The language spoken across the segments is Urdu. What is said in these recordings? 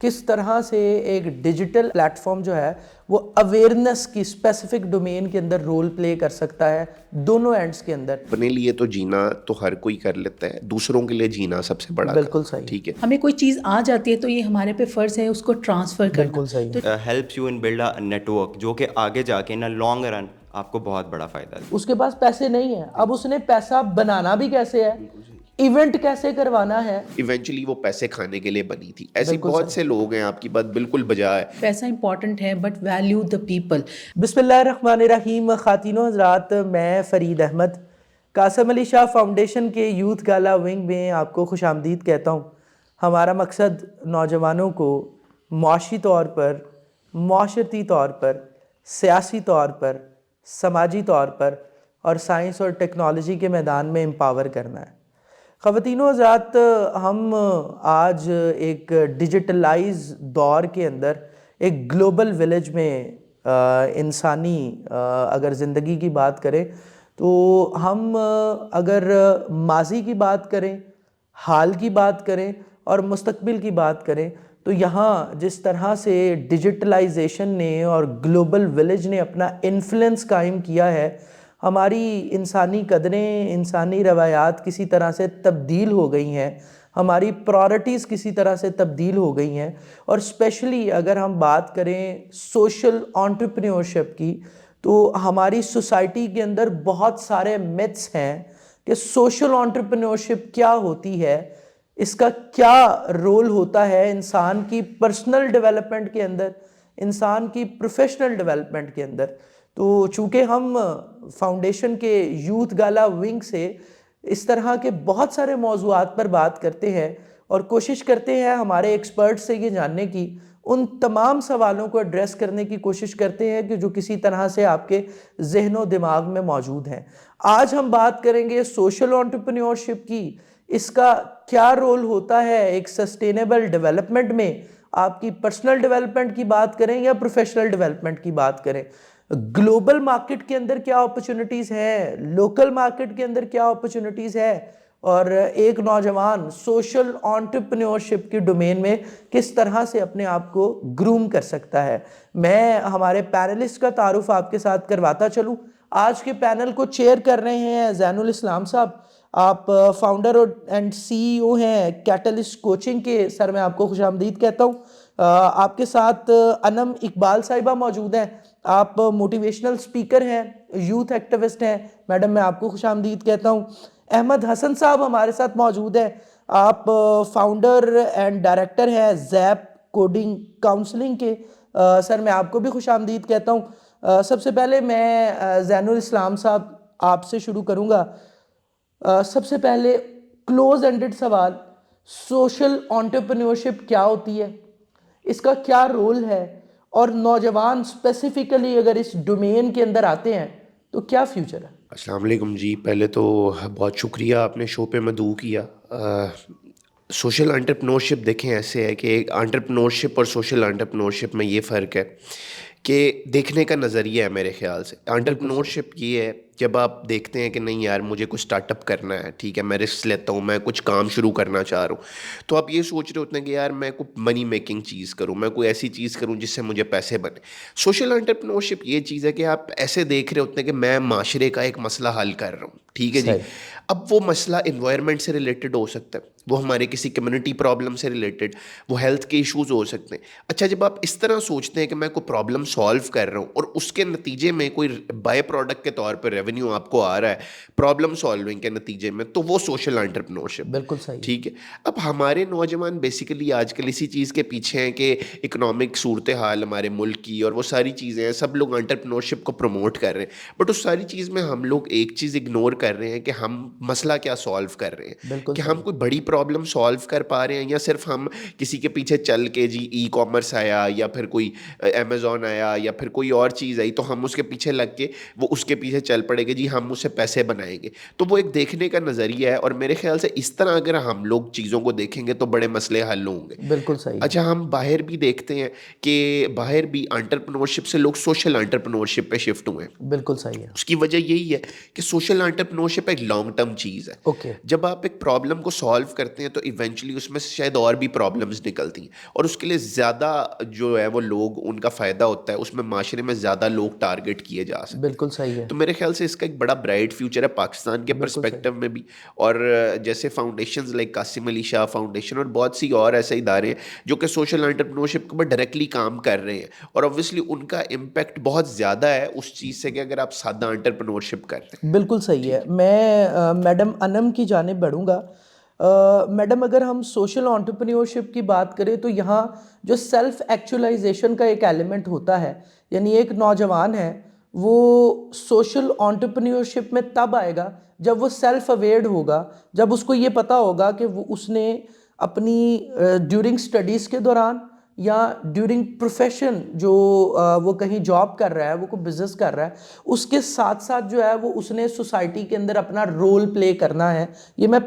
کس طرح سے ایک ڈیجیٹل پلیٹ فارم جو ہے وہ اویئرنیس کی اسپیسیفک ڈومین کے اندر رول پلے کر سکتا ہے دونوں اینڈز کے اندر. اپنے لیے تو جینا تو ہر کوئی کر لیتا ہے, دوسروں کے لیے جینا سب سے بڑا بالکل صحیح. ٹھیک ہے, ہمیں کوئی چیز آ جاتی ہے تو یہ ہمارے پہ فرض ہے اس کو ٹرانسفر کرنا. بالکل صحیح. Helps you in build a network جو کہ آگے جا کے ان لانگ رن آپ کو بہت بڑا فائدہ ہے. اس کے پاس پیسے نہیں ہیں, اب اس نے پیسہ بنانا بھی کیسے ہے, ایونٹ کیسے کروانا ہے. ایونچولی وہ پیسے کھانے کے لیے بنی تھی. ایسے بہت سے لوگ ہیں, آپ کی بات بالکل بجا ہے. پیسہ امپورٹنٹ ہے بٹ ویلیو دا پیپل. بسم اللہ الرحمن الرحیم. خواتین و حضرات, میں فرید احمد قاسم علی شاہ فاؤنڈیشن کے یوتھ گالا ونگ میں آپ کو خوش آمدید کہتا ہوں. ہمارا مقصد نوجوانوں کو معاشی طور پر, معاشرتی طور پر, سیاسی طور پر, سماجی طور پر اور سائنس اور ٹیکنالوجی کے میدان میں امپاور کرنا ہے. خواتین و حضرات, ہم آج ایک ڈیجیٹلائز دور کے اندر ایک گلوبل ولیج میں انسانی اگر زندگی کی بات کریں تو ہم اگر ماضی کی بات کریں, حال کی بات کریں اور مستقبل کی بات کریں تو یہاں جس طرح سے ڈیجیٹلائزیشن نے اور گلوبل ولیج نے اپنا انفلوئنس قائم کیا ہے, ہماری انسانی قدریں, انسانی روایات کسی طرح سے تبدیل ہو گئی ہیں, ہماری پرائورٹیز کسی طرح سے تبدیل ہو گئی ہیں. اور اسپیشلی اگر ہم بات کریں سوشل انٹرپرینیورشپ کی تو ہماری سوسائٹی کے اندر بہت سارے میتھس ہیں کہ سوشل انٹرپرینیورشپ کیا ہوتی ہے, اس کا کیا رول ہوتا ہے انسان کی پرسنل ڈیولپمنٹ کے اندر, انسان کی پروفیشنل ڈیولپمنٹ کے اندر. تو چونکہ ہم فاؤنڈیشن کے یوتھ گالا ونگ سے اس طرح کے بہت سارے موضوعات پر بات کرتے ہیں اور کوشش کرتے ہیں ہمارے ایکسپرٹ سے یہ جاننے کی, ان تمام سوالوں کو ایڈریس کرنے کی کوشش کرتے ہیں کہ جو کسی طرح سے آپ کے ذہن و دماغ میں موجود ہیں. آج ہم بات کریں گے سوشل انٹرپرینیورشپ کی, اس کا کیا رول ہوتا ہے ایک سسٹینیبل ڈیولپمنٹ میں. آپ کی پرسنل ڈیولپمنٹ کی بات کریں یا پروفیشنل ڈیولپمنٹ کی بات کریں, گلوبل مارکیٹ کے اندر کیا اپرچونٹیز ہیں, لوکل مارکیٹ کے اندر کیا اپرچونٹیز ہے, اور ایک نوجوان سوشل انٹرپرینیورشپ کی ڈومین میں کس طرح سے اپنے آپ کو گروم کر سکتا ہے. میں ہمارے پینلسٹ کا تعارف آپ کے ساتھ کرواتا چلوں. آج کے پینل کو چیئر کر رہے ہیں زین الاسلام صاحب, آپ فاؤنڈر اینڈ سی ای او ہیں کیٹلسٹ کوچنگ کے. سر میں آپ کو خوش آمدید کہتا ہوں. آپ کے ساتھ انم اقبال صاحبہ موجود ہیں, آپ موٹیویشنل سپیکر ہیں, یوتھ ایکٹیوسٹ ہیں. میڈم میں آپ کو خوش آمدید کہتا ہوں. احمد حسن صاحب ہمارے ساتھ موجود ہیں, آپ فاؤنڈر اینڈ ڈائریکٹر ہیں زیپ کوڈنگ کاؤنسلنگ کے. سر میں آپ کو بھی خوش آمدید کہتا ہوں. سب سے پہلے میں زین الاسلام صاحب آپ سے شروع کروں گا. سب سے پہلے کلوز اینڈڈ سوال, سوشل انٹرپرینیورشپ کیا ہوتی ہے, اس کا کیا رول ہے, اور نوجوان اسپیسیفکلی اگر اس ڈومین کے اندر آتے ہیں تو کیا فیوچر ہے. السلام علیکم جی. پہلے تو بہت شکریہ آپ نے شو پہ مدعو کیا. سوشل انٹرپرینورشپ دیکھیں ایسے ہے کہ انٹرپرینورشپ اور سوشل انٹرپرینورشپ میں یہ فرق ہے کہ دیکھنے کا نظریہ ہے میرے خیال سے. انٹرپرینورشپ یہ ہے جب آپ دیکھتے ہیں کہ نہیں یار مجھے کچھ اسٹارٹ اپ کرنا ہے, ٹھیک ہے, میں رسک لیتا ہوں, میں کچھ کام شروع کرنا چاہ رہا ہوں, تو آپ یہ سوچ رہے ہوتے ہیں کہ یار میں کوئی منی میکنگ چیز کروں, میں کوئی ایسی چیز کروں جس سے مجھے پیسے بنے. سوشل انٹرپرینورشپ یہ چیز ہے کہ آپ ایسے دیکھ رہے ہوتے ہیں کہ میں معاشرے کا ایک مسئلہ حل کر رہا ہوں, ٹھیک ہے جی. اب وہ مسئلہ انوائرمنٹ سے ریلیٹڈ ہو سکتا ہے, وہ ہمارے کسی کمیونٹی پرابلم سے ریلیٹڈ, وہ ہیلتھ کے ایشوز ہو سکتے ہیں. اچھا, جب آپ اس طرح سوچتے ہیں کہ میں کوئی پرابلم سالو کر رہا ہوں اور اس کے نتیجے میں کوئی بائی پروڈکٹ کے طور پہ ریونیو آپ کو آ رہا ہے پرابلم سالونگ کے نتیجے میں, تو وہ سوشل انٹرپرینورشپ. بالکل صحیح, ٹھیک ہے. اب ہمارے نوجوان بیسیکلی آج کل اسی چیز کے پیچھے ہیں کہ اکنامک صورتحال ہمارے ملک کی اور وہ ساری چیزیں ہیں, سب لوگ انٹرپرینورشپ کو پروموٹ کر رہے ہیں, بٹ اس ساری چیز میں ہم لوگ ایک چیز اگنور کر رہے ہیں کہ ہم مسئلہ کیا سالو کر رہے ہیں, کہ ہم کوئی بڑی پرابلم سالو کر پا رہے ہیں یا صرف ہم کسی کے پیچھے چل کے جی ای کامرس آیا یا پھر کوئی امیزون آیا یا پھر کوئی اور چیز آئی تو ہم اس کے پیچھے لگ کے وہ اس کے پیچھے چل پڑے گے جی ہم اس سے پیسے بنائیں گے. تو وہ ایک دیکھنے کا نظریہ ہے, اور میرے خیال سے اس طرح اگر ہم لوگ چیزوں کو دیکھیں گے تو بڑے مسئلے حل ہوں گے. بالکل صحیح. اچھا, ہم باہر بھی دیکھتے ہیں کہ باہر بھی انٹرپرینورشپ سے لوگ سوشل انٹرپرینورشپ پہ شفٹ ہوئے ہیں. بالکل صحیح ہے. اس کی وجہ یہی ہے کہ سوشل انٹرپرینورشپ ایک لانگ ٹرم کامن چیز ہے. اوکے. جب آپ ایک پرابلم کو سالو کرتے ہیں تو ایونچولی اس میں سے شاید اور بھی پرابلمس نکلتی ہیں, اور اس کے لیے زیادہ جو ہے وہ لوگ, ان کا فائدہ ہوتا ہے, اس میں معاشرے میں زیادہ لوگ ٹارگٹ کیے جا سکتے ہیں. بالکل صحیح ہے. تو میرے خیال سے اس کا ایک بڑا برائٹ فیوچر ہے پاکستان کے پرسپیکٹو میں بھی. اور جیسے foundations like Qasim Ali Shah foundation اور بہت سی اور ایسے ادارے ہیں جو کہ سوشل انٹرپرینورشپ کے اوپر ڈائریکٹلی کام کر رہے ہیں, اور اوبویسلی ان کا امپیکٹ بہت زیادہ ہے اس چیز سے کہ اگر آپ سادہ انٹرپرینورشپ کر رہے ہیں. بالکل صحیح ہے. میں میڈم انم کی جانب بڑھوں گا. میڈم, اگر ہم سوشل انٹرپرینورشپ کی بات کریں تو یہاں جو سیلف ایکچولائزیشن کا ایک ایلیمنٹ ہوتا ہے, یعنی ایک نوجوان ہے وہ سوشل انٹرپرینورشپ میں تب آئے گا جب وہ سیلف اویئرڈ ہوگا, جب اس کو یہ پتہ ہوگا کہ اس نے اپنی ڈیورنگ اسٹڈیز کے دوران یا ڈیورنگ پروفیشن جو وہ کہیں جاب کر رہا ہے, وہ کوئی بزنس کر رہا ہے, اس کے ساتھ ساتھ جو ہے وہ اس نے سوسائٹی کے اندر اپنا رول پلے کرنا ہے. یہ میں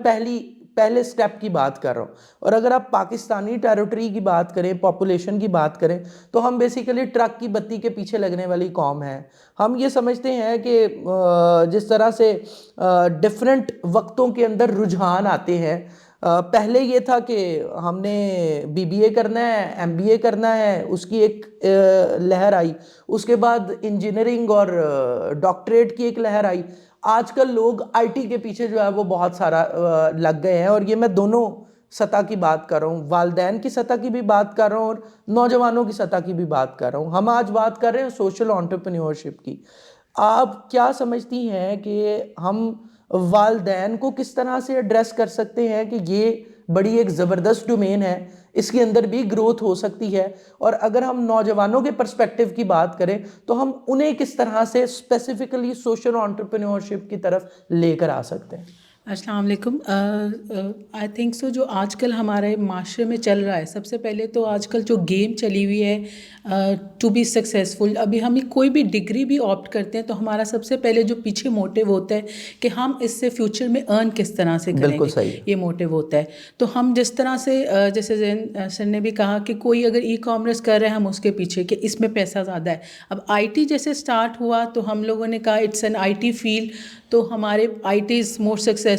پہلے سٹیپ کی بات کر رہا ہوں. اور اگر آپ پاکستانی ٹیریٹری کی بات کریں, پاپولیشن کی بات کریں, تو ہم بیسیکلی ٹرک کی بتی کے پیچھے لگنے والی قوم ہے. ہم یہ سمجھتے ہیں کہ جس طرح سے ڈیفرنٹ وقتوں کے اندر رجحان آتے ہیں, پہلے یہ تھا کہ ہم نے BBA کرنا ہے, MBA کرنا ہے, اس کی ایک لہر آئی. اس کے بعد انجینئرنگ اور ڈاکٹریٹ کی ایک لہر آئی. آج کل لوگ IT کے پیچھے جو ہے وہ بہت سارا لگ گئے ہیں, اور یہ میں دونوں سطح کی بات کر رہا ہوں, والدین کی سطح کی بھی بات کر رہا ہوں اور نوجوانوں کی سطح کی بھی بات کر رہا ہوں. ہم آج بات کر رہے ہیں سوشل انٹرپرینورشپ کی. آپ کیا سمجھتی ہیں کہ ہم والدین کو کس طرح سے ایڈریس کر سکتے ہیں کہ یہ بڑی ایک زبردست ڈومین ہے, اس کے اندر بھی گروتھ ہو سکتی ہے, اور اگر ہم نوجوانوں کے پرسپیکٹیو کی بات کریں تو ہم انہیں کس طرح سے اسپیسیفکلی سوشل انٹرپرینورشپ کی طرف لے کر آ سکتے ہیں؟ السلام علیکم. آئی تھنک سو جو آج کل ہمارے معاشرے میں چل رہا ہے, سب سے پہلے تو آج کل جو گیم چلی ہوئی ہے ٹو بی سکسیزفل, ابھی ہم کوئی بھی ڈگری بھی آپٹ کرتے ہیں تو ہمارا سب سے پہلے جو پیچھے موٹیو ہوتا ہے کہ ہم اس سے فیوچر میں ارن کس طرح سے کریں گے, یہ موٹیو ہوتا ہے. تو ہم جس طرح سے جیسے زین سر نے بھی کہا کہ کوئی اگر ای-کامرس کر رہے ہیں, ہم اس کے پیچھے کہ اس میں پیسہ زیادہ ہے. اب IT جیسے اسٹارٹ ہوا تو ہم لوگوں نے کہا اٹس این IT فیلڈ, تو ہمارے IT از مور سکسیزفل,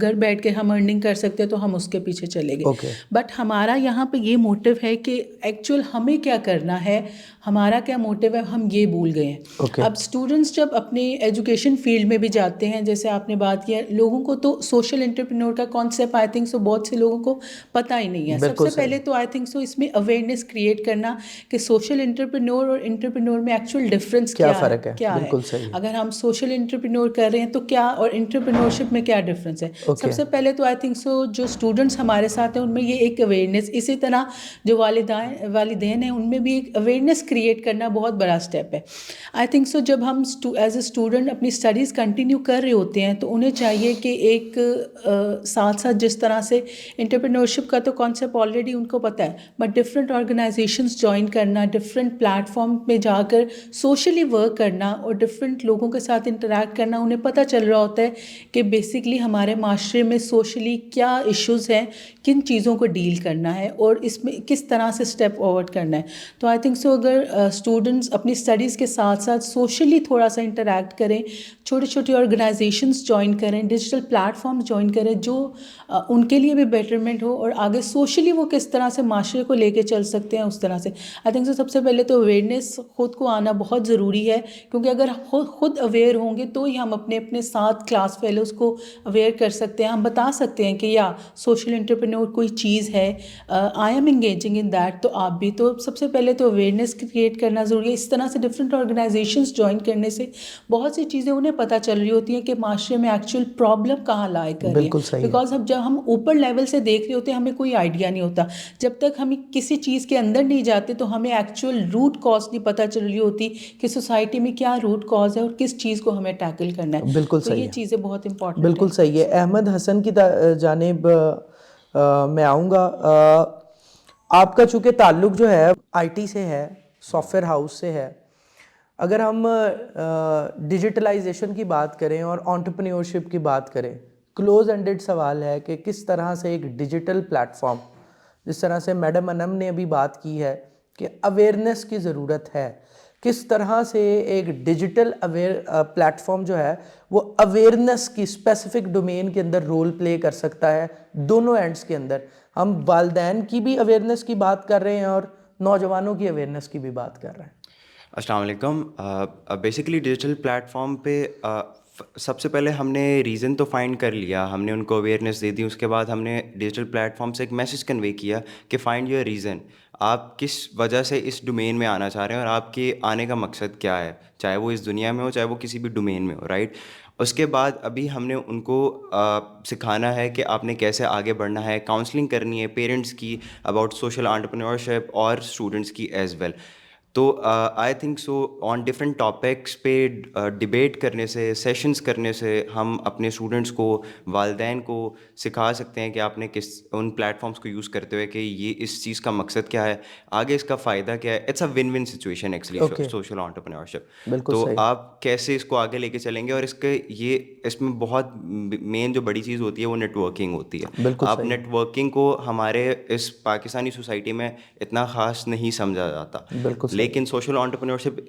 گھر بیٹھ کے ہم ارننگ کر سکتے ہیں تو ہم اس کے پیچھے چلے گئے. بٹ ہمارا یہاں پہ یہ موٹیو ہے کہ ایکچوئل ہمیں کیا کرنا ہے, ہمارا کیا موٹیو ہے, ہم یہ بھول گئے ہیں. اب اسٹوڈنٹس جب اپنی ایجوکیشن فیلڈ میں بھی جاتے ہیں, جیسے آپ نے بات کیا, لوگوں کو تو سوشل انٹرپرینور کا کانسیپٹ آئی تھنک سو بہت سے لوگوں کو پتہ ہی نہیں ہے. سب سے پہلے تو آئی تھنک سو اس میں اویئرنیس کریٹ کرنا کہ سوشل انٹرپرینور اور انٹرپرینور میں ایکچوئل ڈفرینس کیا ہے. اگر ہم سوشل انٹرپرینور کر رہے ہیں تو کیا, اور انٹرپرینورشپ میں کیا ڈفرینس ہے. سب سے پہلے تو آئی تھنک سو جو اسٹوڈنٹس ہمارے ساتھ ہیں ان میں یہ ایک اویئرنیس, اسی طرح جو والدین ہیں ان میں بھی ایک اویئرنیس کریٹ کرنا بہت بڑا اسٹیپ ہے. آئی تھنک سو جب ہم ایز اے اسٹوڈنٹ اپنی اسٹڈیز کنٹینیو کر رہے ہوتے ہیں تو انہیں چاہیے کہ ایک ساتھ ساتھ جس طرح سے انٹرپرینورشپ کا تو کانسیپٹ آلریڈی ان کو پتہ ہے, بٹ ڈفرینٹ آرگنائزیشنس جوائن کرنا, ڈفرینٹ پلیٹ فارم میں جا کر سوشلی ورک کرنا اور ڈفرینٹ لوگوں کے ساتھ انٹریکٹ کرنا, انہیں پتہ چل رہا ہوتا ہے کہ بیسکلی ہمارے معاشرے میں سوشلی کیا ایشوز ہیں, کن چیزوں کو ڈیل کرنا ہے اور اس میں کس طرح سے اسٹیپ فارورڈ کرنا ہے. تو آئی تھنک سو اگر اسٹوڈنٹس اپنی اسٹڈیز کے ساتھ ساتھ سوشلی تھوڑا سا انٹریکٹ کریں, چھوٹی چھوٹی آرگنائزیشنس جوائن کریں, ڈیجیٹل پلیٹ فارمز جوائن کریں جو ان کے لیے بھی بیٹرمنٹ ہو, اور آگے سوشلی وہ کس طرح سے معاشرے کو لے کے چل سکتے ہیں اس طرح سے. آئی تھنک سو سب سے پہلے تو اویئرنیس خود کو آنا بہت ضروری ہے, کیونکہ اگر خود اویئر ہوں گے تو ہی ہم اپنے ساتھ کلاس فیلوز کو اویئر کر سکتے ہیں. ہم بتا سکتے ہیں کہ یا سوشل انٹرپرینور کوئی چیز ہے, I am engaging in that, تو آپ بھی. تو سب سے پہلے تو اویئرنیس کریٹ کرنا ضروری ہے. اس طرح سے ڈفرینٹ آرگنائزیشنس جوائن کرنے سے بہت سی چیزیں انہیں پتہ چل رہی ہوتی ہیں کہ معاشرے میں ایکچوئل پرابلم کہاں لائے کر رہی ہے. بیکاز جب ہم اوپر لیول سے دیکھ رہے ہوتے ہیں ہمیں کوئی آئیڈیا نہیں ہوتا, جب تک ہم کسی چیز کے اندر نہیں جاتے تو ہمیں ایکچوئل روٹ کاز نہیں پتہ چل رہی ہوتی کہ سوسائٹی میں کیا روٹ کاز ہے اور کس چیز کو ہمیں ٹیکل کرنا ہے. بالکل تو یہ چیزیں بہت امپورٹنٹ ہیں. بالکل صحیح ہے. احمد حسن کی جانب میں آؤں گا. آپ کا چونکہ تعلق جو ہے IT سے ہے, سافٹ ویئر ہاؤس سے ہے, اگر ہم ڈیجیٹلائزیشن کی بات کریں اور انٹرپرینورشپ کی بات کریں, کلوز اینڈڈ سوال ہے کہ کس طرح سے ایک ڈیجیٹل پلیٹ فارم, جس طرح سے میڈم انم نے ابھی بات کی ہے کہ اویئرنیس کی ضرورت ہے, کس طرح سے ایک ڈیجیٹل پلیٹفارم جو ہے وہ اویئرنیس کی اسپیسیفک ڈومین کے اندر رول پلے کر سکتا ہے دونوں اینڈس کے اندر. ہم والدین کی بھی اویئرنیس کی بات کر رہے ہیں اور نوجوانوں کی اویئرنیس کی بھی بات کر رہے ہیں. السلام علیکم. بیسیکلی ڈیجیٹل پلیٹفارم پہ سب سے پہلے ہم نے ریزن تو فائنڈ کر لیا, ہم نے ان کو اویئرنیس دے دی. اس کے بعد ہم نے ڈیجیٹل پلیٹفارم سے ایک میسج کنوے کیا کہ فائنڈ یور ریزن, آپ کس وجہ سے اس ڈومین میں آنا چاہ رہے ہیں اور آپ کے آنے کا مقصد کیا ہے, چاہے وہ اس دنیا میں ہو چاہے وہ کسی بھی ڈومین میں ہو, رائٹ. اس کے بعد ابھی ہم نے ان کو سکھانا ہے کہ آپ نے کیسے آگے بڑھنا ہے, کاؤنسلنگ کرنی ہے پیرنٹس کی اباؤٹ سوشل انٹرپرینورشپ اور اسٹوڈنٹس کی ایز ویل. تو I think so on different topics پہ ڈبیٹ کرنے سے, سیشنز کرنے سے ہم اپنے اسٹوڈنٹس کو, والدین کو سکھا سکتے ہیں کہ آپ نے کس ان پلیٹفارمس کو یوز کرتے ہوئے کہ یہ اس چیز کا مقصد کیا ہے, آگے اس کا فائدہ کیا ہے. It's a win win situation actually social entrepreneurship. تو آپ کیسے اس کو آگے لے کے چلیں گے, اور اس میں بہت مین جو بڑی چیز ہوتی ہے وہ نیٹ ورکنگ ہوتی ہے. آپ نیٹ ورکنگ کو ہمارے اس پاکستانی سوسائٹی میں اتنا خاص نہیں سمجھا جاتا, لیکن social entrepreneurship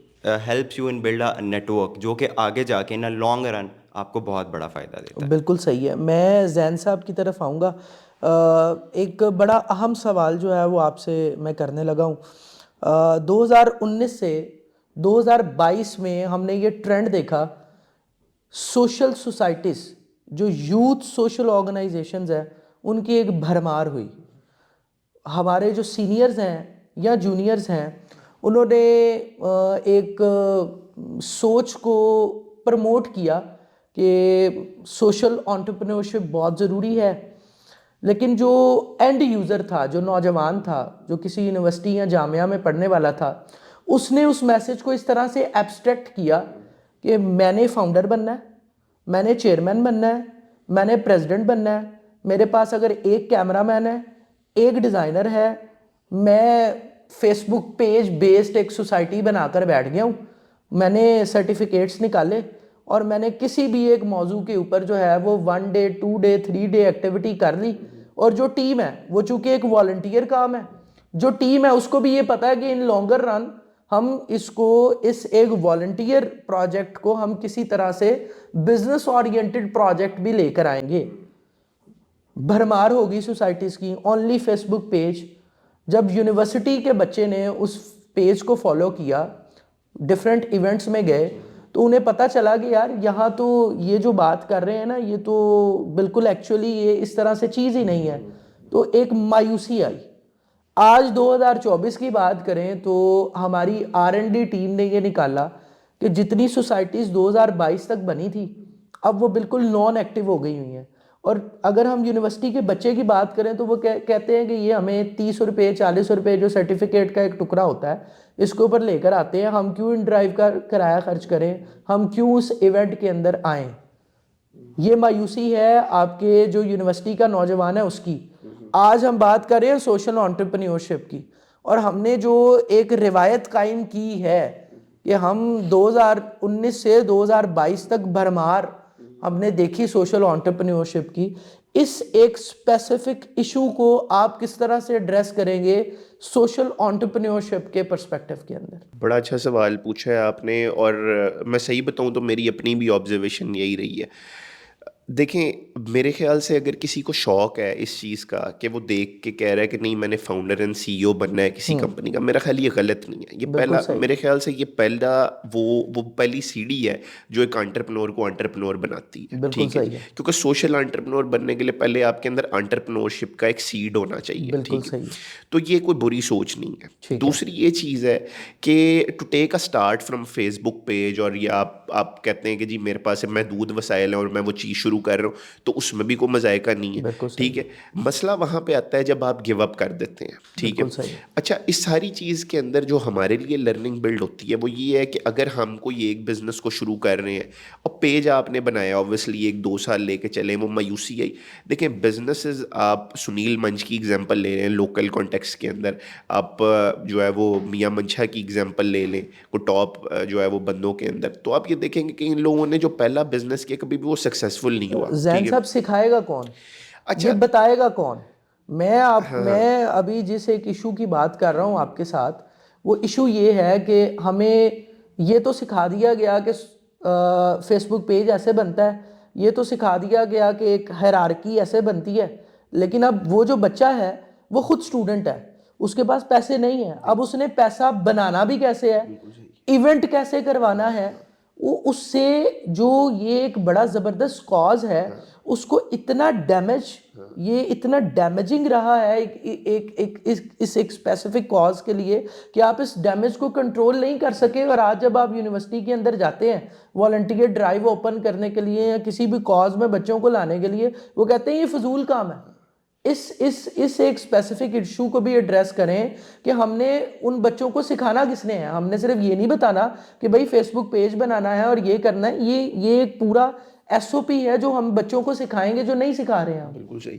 helps you in build a network جو کہ آگے جا کے ان لانگ رن آپ کو بہت بڑا فائدہ دیتا ہے. بالکل صحیح ہے. میں زین صاحب کی طرف آؤں گا. ایک بڑا اہم سوال جو ہے وہ آپ سے میں کرنے لگا ہوں. 2019 سے 2022 میں ہم نے یہ ٹرینڈ دیکھا, سوشل سوسائٹیز جو یوتھ سوشل آرگنائزیشنز ہیں ان کی ایک بھرمار ہوئی. ہمارے جو سینئرز ہیں یا جونیئرز ہیں انہوں نے ایک سوچ کو پروموٹ کیا کہ سوشل انٹرپرینورشپ بہت ضروری ہے, لیکن جو اینڈ یوزر تھا, جو نوجوان تھا, جو کسی یونیورسٹی یا جامعہ میں پڑھنے والا تھا, اس نے اس میسج کو اس طرح سے ایبسٹریکٹ کیا کہ میں نے فاؤنڈر بننا ہے, میں نے چیئرمین بننا ہے, میں نے پریزیڈنٹ بننا ہے, میرے پاس اگر ایک کیمرہ مین ہے, ایک ڈیزائنر ہے, میں فیس بک پیج بیسڈ ایک سوسائٹی بنا کر بیٹھ گیا ہوں, میں نے سرٹیفکیٹس نکالے اور میں نے کسی بھی ایک موضوع کے اوپر جو ہے وہ 1 ڈے 2 ڈے 3 ڈے ایکٹیویٹی کر لی. اور جو ٹیم ہے وہ چونکہ ایک والنٹیئر کام ہے, جو ٹیم ہے اس کو بھی یہ پتہ ہے کہ ان لانگر رن ہم اس ایک والنٹیئر پروجیکٹ کو ہم کسی طرح سے بزنس اورینٹڈ پروجیکٹ بھی لے کر آئیں گے. بھرمار ہوگی سوسائٹیز کی اونلی فیس بک پیج. جب یونیورسٹی کے بچے نے اس پیج کو فالو کیا, ڈفرینٹ ایونٹس میں گئے, تو انہیں پتہ چلا کہ یار یہاں تو یہ جو بات کر رہے ہیں نا یہ تو بالکل ایکچولی یہ اس طرح سے چیز ہی نہیں ہے. تو ایک مایوسی آئی. آج 2024 کی بات کریں تو ہماری R&D ٹیم نے یہ نکالا کہ جتنی سوسائٹیز 2022 تک بنی تھی اب وہ بالکل نان ایکٹیو ہو گئی ہوئی ہیں. اور اگر ہم یونیورسٹی کے بچے کی بات کریں تو وہ کہتے ہیں کہ یہ ہمیں 30 روپے 40 روپے جو سرٹیفکیٹ کا ایک ٹکڑا ہوتا ہے اس کے اوپر لے کر آتے ہیں, ہم کیوں ان ڈرائیو کا کرایہ خرچ کریں, ہم کیوں اس ایونٹ کے اندر آئیں. یہ مایوسی ہے آپ کے جو یونیورسٹی کا نوجوان ہے اس کی. آج ہم بات کر رہے ہیں سوشل انٹرپرینورشپ کی, اور ہم نے جو ایک روایت قائم کی ہے کہ ہم 2019 سے 2022 تک بھرمار ہم نے دیکھی سوشل انٹرپرینورشپ کی. اس ایک اسپیسیفک ایشو کو آپ کس طرح سے ایڈریس کریں گے سوشل انٹرپرینورشپ کے پرسپیکٹو کے اندر؟ بڑا اچھا سوال پوچھا ہے آپ نے, اور میں صحیح بتاؤں تو میری اپنی بھی آبزرویشن یہی رہی ہے. دیکھیں میرے خیال سے اگر کسی کو شوق ہے اس چیز کا کہ وہ دیکھ کے کہہ رہا ہے کہ نہیں میں نے فاؤنڈر اینڈ CEO بننا ہے کسی کمپنی کا, میرا خیال یہ غلط نہیں ہے. یہ پہلا میرے خیال سے یہ پہلا وہ پہلی سیڑھی ہے جو ایک انٹرپرنور کو انٹرپرنور بناتی ہے. ٹھیک ہے, کیونکہ سوشل انٹرپرنور بننے کے لیے پہلے آپ کے اندر انٹرپرنورشپ کا ایک سیڈ ہونا چاہیے. ٹھیک ہے, تو یہ کوئی بری سوچ نہیں ہے. دوسری یہ چیز ہے کہ to take a start from Facebook page, اور یہ آپ کہتے ہیں کہ جی میرے پاس محدود وسائل ہیں اور میں وہ چیز شروع کر رہا ہوں, تو اس میں بھی کوئی مذائقہ نہیں ہے. ٹھیک ہے, مسئلہ وہاں پہ آتا ہے جب آپ گیو اپ کر دیتے ہیں. ٹھیک ہے, اچھا اس ساری چیز کے اندر جو ہمارے لیے لرننگ بلڈ ہوتی ہے وہ یہ ہے کہ اگر ہم کوئی ایک بزنس کو شروع کر رہے ہیں اور پیج آپ نے بنایا اوبویسلی 1-2 سال لے کے چلیں, وہ مایوسی آئی. دیکھیں بزنسز آپ سنیل منچ کی اگزامپل لے رہے ہیں لوکل کانٹیکس کے اندر, آپ جو ہے وہ میاں منچا کی اگزامپل لے لیں وہ ٹاپ جو ہے وہ بندوں کے اندر, تو آپ یہ دیکھیں گے کہ ان لوگوں نے جو پہلا بزنس کیا کبھی بھی وہ سکسیزفل نہیں ہوا. زین صاحب سکھائے گا کون, یہ بتائے گا کون؟ میں ابھی جس ایک ایشو کی بات کر رہا ہوں آپ کے ساتھ, وہ ایشو یہ ہے کہ ہمیں یہ تو سکھا دیا گیا کہ فیس بک پیج ایسے بنتا ہے, یہ تو سکھا دیا گیا کہ ایک ہیرارکی ایسے بنتی ہے, لیکن اب وہ جو بچہ ہے وہ خود اسٹوڈنٹ ہے, اس کے پاس پیسے نہیں ہیں, اب اس نے پیسہ بنانا بھی کیسے ہے, ایونٹ کیسے کروانا ہے, وہ اس سے جو یہ ایک بڑا زبردست کاز ہے اس کو اتنا ڈیمیج, یہ اتنا ڈیمیجنگ رہا ہے اس ایک اسپیسیفک کاز کے لیے کہ آپ اس ڈیمیج کو کنٹرول نہیں کر سکے. اور آج جب آپ یونیورسٹی کے اندر جاتے ہیں والنٹیئر ڈرائیو اوپن کرنے کے لیے یا کسی بھی کاز میں بچوں کو لانے کے لیے, وہ کہتے ہیں یہ فضول کام ہے. اس ایک اسپیسیفک ایشو کو بھی ایڈریس کریں کہ ہم نے ان بچوں کو سکھانا کس نے ہے. ہم نے صرف یہ نہیں بتانا کہ بھائی فیس بک پیج بنانا ہے اور یہ کرنا ہے, یہ ایک پورا ایس او پی ہے جو ہم بچوں کو سکھائیں گے جو نہیں سکھا رہے ہیں. بالکل صحیح.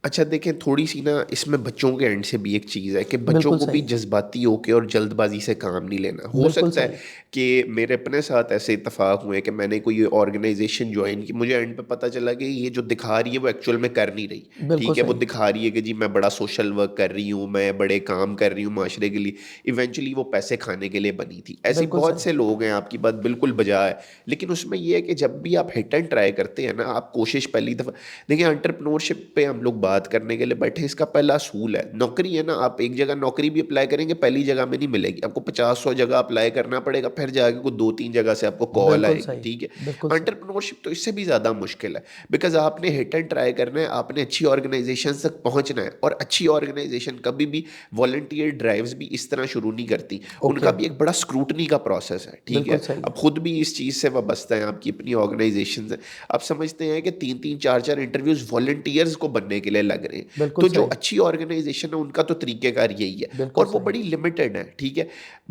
اچھا دیکھیں تھوڑی سی نا اس میں بچوں کے اینڈ سے بھی ایک چیز ہے کہ بچوں کو بھی جذباتی ہو کے اور جلد بازی سے کام نہیں لینا. ہو سکتا ہے کہ میرے اپنے ساتھ ایسے اتفاق ہوئے کہ میں نے کوئی آرگنائزیشن جوائن کی, مجھے اینڈ پہ پتہ چلا کہ یہ جو دکھا رہی ہے وہ ایکچوئل میں کر نہیں رہی. ٹھیک ہے, وہ دکھا رہی ہے کہ جی میں بڑا سوشل ورک کر رہی ہوں, میں بڑے کام کر رہی ہوں معاشرے کے لیے, ایونچولی وہ پیسے کھانے کے لیے بنی تھی. ایسے بہت سے لوگ ہیں, آپ کی بات بالکل بجا ہے. لیکن اس میں یہ ہے کہ جب بھی آپ ہٹ اینڈ ٹرائی کرتے ہیں نا, آپ کوشش پہلی دفعہ دیکھیں, انٹرپرنورشپ پہ ہم لوگ بات کرنے کے لیے بیٹھے, اس کا پہلا اصول ہے نوکری ہے نا, آپ ایک جگہ نوکری بھی اپلائی کریں گے پہلی جگہ میں نہیں ملے گی, آپ کو 50-100 جگہ اپلائی کرنا پڑے گا, پھر جا کے کوئی 2-3 جگہ سے آپ کو کال آئے گی. ٹھیک ہے, انٹرپرنورشپ تو اس سے بھی زیادہ مشکل ہے, بیکاز آپ نے ہٹ اینڈ ٹرائی کرنا ہے, آپ نے اچھی آرگنائزیشن تک پہنچنا ہے. اور اچھی آرگنائزیشن کبھی بھی والنٹیئر ڈرائیوز بھی اس طرح شروع نہیں کرتی, ان کا بھی ایک بڑا اسکروٹنی کا پروسیس ہے. ٹھیک ہے, اب خود بھی اس چیز سے وابستہ ہیں, آپ کی اپنی آرگنائزیشنز ہیں, آپ سمجھتے ہیں کہ 3-3 4-4 انٹرویوز والنٹیئرز کو بننے کے لیے لگ رہے ہیں. تو جو اچھی آرگنائزیشن ہے ان کا تو طریقہ کار یہی ہے, اور وہ بڑی لمیٹڈ ہے. ٹھیک ہے,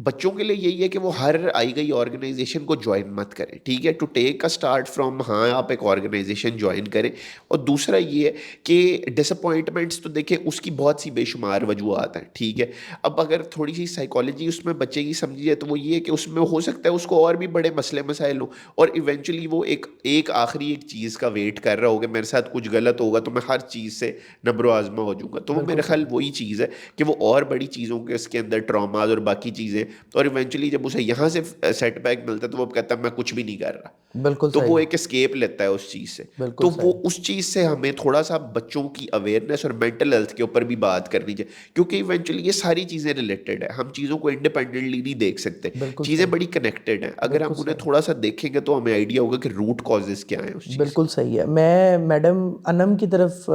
بچوں کے لیے یہی ہے کہ وہ ہر آئی گئی آرگنائزیشن کو جوائن مت کریں. ٹھیک ہے, to take a start from, ہاں آپ ایک آرگنائزیشن جوائن کریں. اور دوسرا یہ ہے کہ ڈس اپوائنٹمنٹس تو دیکھیں اس کی بہت سی بے شمار وجوہات ہیں. ٹھیک ہے, اب اگر تھوڑی سی سائیکالوجی اس میں بچے کی سمجھی جائے تو وہ یہ ہے کہ اس میں ہو سکتا ہے اس کو اور بھی بڑے مسئلے مسائل ہوں, اور ایونچولی وہ ایک آخری ایک چیز کا ویٹ کر رہا ہوگا, میرے ساتھ کچھ غلط ہوگا تو میں ہر چیز سے نبر و آزما ہو جاؤں گا. تو وہ میرے خیال وہی چیز ہے کہ وہ اور بڑی چیزوں کے اس کے اندر ٹراماز اور باقی چیزیں, اور ایونچولی جب اسے یہاں سے سیٹ بیک ملتا ہے تو وہ کہتا ہے میں کچھ بھی نہیں کر رہا. بالکل, تو وہ ایک اسکیپ لیتا ہے اس چیز سے. تو وہ اس چیز سے ہمیں تھوڑا سا بچوں کی اویئرنیس اور مینٹل ہیلتھ کے اوپر بھی بات کرنی چاہیے, کیونکہ ایونچولی یہ ساری چیزیں ریلیٹڈ ہے, ہم چیزوں کو انڈیپینڈنٹلی نہیں دیکھ سکتے, چیزیں بڑی کنیکٹڈ ہیں. اگر ہم انہیں تھوڑا سا دیکھیں گے تو ہمیں آئیڈیا ہوگا کہ روٹ کازز کیا ہیں اس چیز. بالکل صحیح ہے. میں میڈم انم کی طرف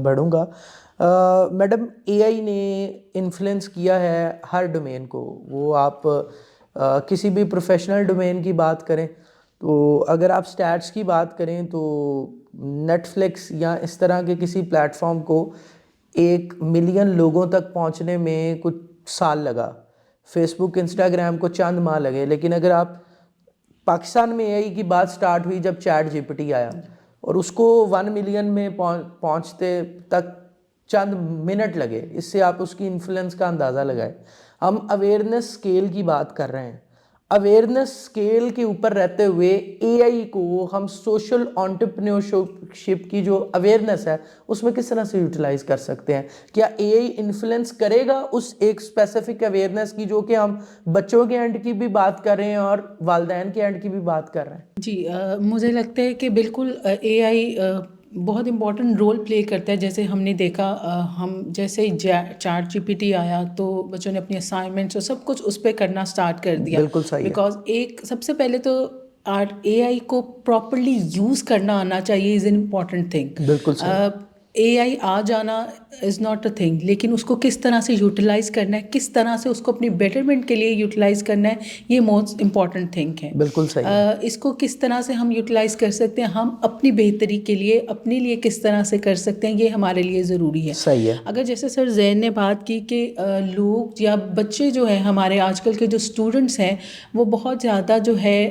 بڑھوں گا. میڈم اے آئی نے انفلوئنس کیا ہے ہر ڈومین کو. وہ آپ کسی بھی پروفیشنل ڈومین کی بات کریں تو اگر آپ سٹیٹس کی بات کریں تو نیٹ فلکس یا اس طرح کے کسی پلیٹ فارم کو 1 ملین لوگوں تک پہنچنے میں کچھ سال لگا, فیس بک انسٹاگرام کو چند ماہ لگے. لیکن اگر آپ پاکستان میں اے آئی کی بات سٹارٹ ہوئی جب چیٹ جی پی ٹی آیا, اور اس کو 1 ملین میں پہنچتے تک چند منٹ لگے. اس سے آپ اس کی انفلوئنس کا اندازہ لگائیں. ہم اویئرنیس اسکیل کی بات کر رہے ہیں. اویئرنیس اسکیل کے اوپر رہتے ہوئے اے آئی کو ہم سوشل انٹرپرینیورشپ کی جو اویئرنیس ہے اس میں کس طرح سے یوٹیلائز کر سکتے ہیں؟ کیا اے آئی انفلوئنس کرے گا اس ایک اسپیسیفک اویئرنیس کی جو کہ ہم بچوں کے اینڈ کی بھی بات کر رہے ہیں اور والدین کے اینڈ کی بھی بات کر رہے ہیں؟ جی, مجھے لگتا ہے کہ بالکل اے آئی بہت امپورٹنٹ رول پلے کرتا ہے. جیسے ہم نے دیکھا, ہم جیسے ہی چیٹ جی پی ٹی آیا تو بچوں نے اپنی اسائنمنٹس اور سب کچھ اس پہ کرنا اسٹارٹ کر دیا. بالکل صحیح. بیکاز سب سے پہلے تو اے آئی کو پراپرلی یوز کرنا آنا چاہیے از این امپورٹنٹ تھنگ. بالکل صحیح. اے آئی آ جانا از ناٹ اے تھنگ, لیکن اس کو کس طرح سے یوٹیلائز کرنا ہے, کس طرح سے اس کو اپنی بیٹرمنٹ کے لیے یوٹیلائز کرنا ہے, یہ موسٹ امپورٹنٹ تھنگ ہے. بالکل صحیح. اس کو کس طرح سے ہم یوٹیلائز کر سکتے ہیں, ہم اپنی بہتری کے لیے اپنے لیے کس طرح سے کر سکتے ہیں, یہ ہمارے لیے ضروری ہے. صحیح ہے. اگر جیسے سر زین نے بات کی کہ لوگ یا بچے جو ہیں ہمارے آج کل کے جو اسٹوڈنٹس ہیں وہ بہت زیادہ جو ہے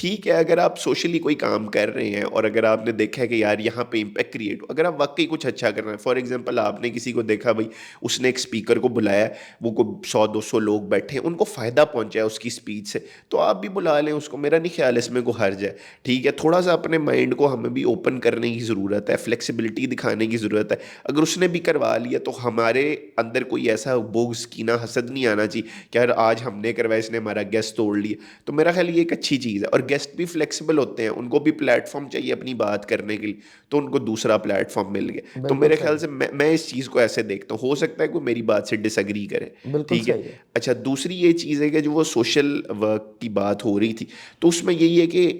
ٹھیک ہے اگر آپ سوشلی کوئی کام کر رہے ہیں اور اگر آپ نے دیکھا ہے کہ یار یہاں پہ امپیکٹ کریٹ ہو, اگر آپ واقعی کچھ اچھا کر رہے ہیں, فار ایگزامپل آپ نے کسی کو دیکھا بھائی اس نے ایک اسپیکر کو بلایا, وہ کو 100-200 لوگ بیٹھے ہیں, ان کو فائدہ پہنچا ہے اس کی اسپیچ سے, تو آپ بھی بلا لیں اس کو, میرا نہیں خیال اس میں کوئی حرج ہے. ٹھیک ہے, تھوڑا سا اپنے مائنڈ کو ہمیں بھی اوپن کرنے کی ضرورت ہے, فلیکسیبلٹی دکھانے کی ضرورت ہے. اگر اس نے بھی کروا لیا تو ہمارے اندر کوئی ایسا بغض کینہ حسد نہیں آنا چاہیے کہ یار آج ہم نے کروایا اس نے ہمارا گیسٹ توڑ لیا. تو میرا خیال یہ ایک اچھی چیز ہے, اور گیسٹ بھی فلیکسیبل ہوتے ہیں, ان کو بھی پلیٹ فارم چاہیے اپنی بات کرنے کے لیے, تو ان کو دوسرا پلیٹ فارم مل گیا. تو میرے خیال سے میں اس چیز کو ایسے دیکھتا ہوں, ہو سکتا ہے کوئی میری بات سے ڈس ایگری کرے. ٹھیک ہے, اچھا دوسری یہ چیز ہے کہ جو وہ سوشل ورک کی بات ہو رہی تھی, تو اس میں یہی ہے کہ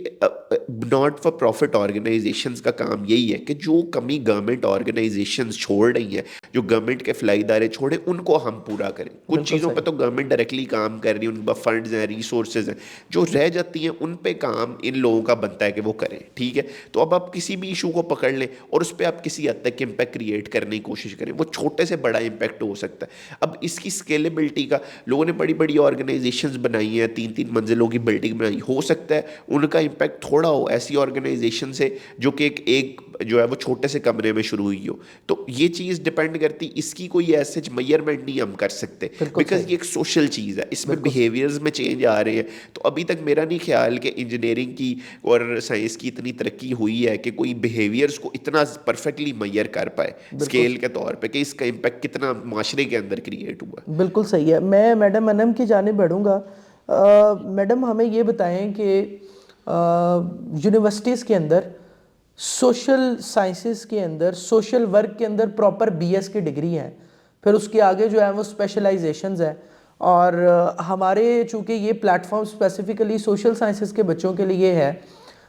ناٹ فار پروفٹ آرگنائزیشنز کا کام یہی ہے کہ جو کمی گورنمنٹ آرگنائزیشنز چھوڑ رہی ہیں, جو گورنمنٹ کے فلائی ادارے چھوڑے, ان کو ہم پورا کریں. کچھ چیزوں پہ تو گورنمنٹ ڈائریکٹلی کام کر رہی ہے, ان پہ فنڈز ہیں, ریسورسز ہیں, جو رہ جاتی ہیں ان پہ کام ان لوگوں کا بنتا ہے کہ وہ کریں. ٹھیک ہے, تو اب آپ کسی بھی ایشو کو پکڑ لیں اور اس پہ آپ کسی حد تک امپیکٹ کریٹ کرنے کی کوشش کریں, وہ چھوٹے سے بڑا امپیکٹ ہو سکتا ہے. اب اس کی اسکیلیبلٹی کا, لوگوں نے بڑی بڑی آرگنائزیشنز بنائی ہیں, 3-3 منزلوں کی بلڈنگ بنائی, ہو سکتا ہے ان کا امپیکٹ تھوڑا ہو ایسی آرگنائزیشن سے جو کہ ایک جو ہے وہ چھوٹے سے کمرے میں شروع ہوئی ہو. تو یہ چیز ڈپینڈ کرتی, اس کی کوئی ایسے میئرمنٹ نہیں ہم کر سکتے, بیکاز یہ ایک سوشل چیز ہے, اس میں بیہیویئرز میں چینج آ رہے ہیں. تو ابھی تک میرا نہیں خیال کہ انجینئرنگ کی اور سائنس کی اتنی ترقی ہوئی ہے کہ کوئی بیہیویئرز کو اتنا پرفیکٹلی میئر کر پائے اسکیل کے طور پہ کہ اس کا امپیکٹ کتنا معاشرے کے اندر کریٹ ہوا. بالکل صحیح ہے. میں میڈم انم کی جانب بڑھوں گا. میڈم ہمیں یہ بتائیں کہ یونیورسٹیز کے اندر سوشل سائنسز کے اندر, سوشل ورک کے اندر پراپر BS کی ڈگری ہے, پھر اس کے آگے جو ہے وہ اسپیشلائزیشنز ہیں, اور ہمارے چونکہ یہ plate form specifically social sciences کے بچوں کے لیے ہے,